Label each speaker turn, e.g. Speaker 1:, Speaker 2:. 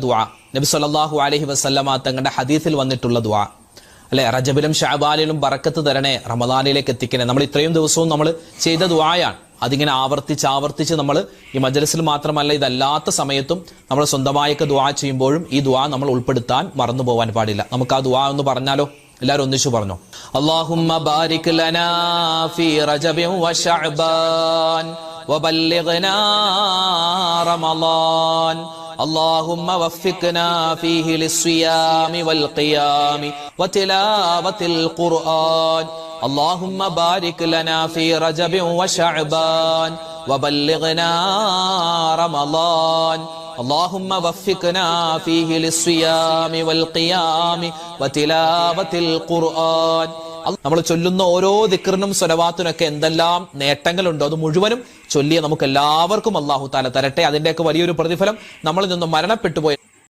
Speaker 1: ദുആ നബി സല്ലല്ലാഹു അലൈഹി വസല്ലമ തങ്ങളുടെ ഹദീസിൽ വന്നിട്ടുള്ള ദുആ അല്ലെ, റജബിലും ശഅബാനിലും ബറക്കത്ത് തരണേ, റമദാനിലേക്ക് എത്തിക്കണേ. നമ്മൾ ഇത്രയും ദിവസവും നമ്മൾ ചെയ്ത ദുആയാണ്. അതിങ്ങനെ ആവർത്തിച്ച് നമ്മൾ ഈ മജ്‌ലിസിൽ മാത്രമല്ല, ഇതല്ലാത്ത സമയത്തും നമ്മൾ സ്വന്തമായൊക്കെ ദുആ ചെയ്യുമ്പോഴും ഈ ദുആ നമ്മൾ ഉൾപ്പെടുത്താൻ മറന്നു പോകാൻ പാടില്ല. നമുക്ക് ആ ദുആ ഒന്ന് പറഞ്ഞാലോ? എല്ലാവരും ഒന്നിച്ചു പറഞ്ഞോ. അല്ലാഹുമ്മ ബാരിക് ലനാ ഫീ റജബിൻ വ ശഅബാൻ വബല്ലിഗ്നാ റമളാൻ اللهم وفقنا فيه للصيام والقيام وتلاوة القرآن اللهم بارك لنا في رجب وشعبان وبلغنا رمضان اللهم وفقنا فيه للصيام والقيام وتلاوة القرآن. നമ്മൾ ചൊല്ലുന്ന ഓരോ ദിക്റിനും സ്വലവാത്തിനൊക്കെ എന്തെല്ലാം നേട്ടങ്ങളുണ്ടോ അത് മുഴുവനും ചൊല്ലിയ നമുക്ക് എല്ലാവർക്കും അല്ലാഹു തആല തരട്ടെ. അതിന്റെയൊക്കെ വലിയൊരു പ്രതിഫലം നമ്മളിൽ നിന്നും മരണപ്പെട്ടു പോയ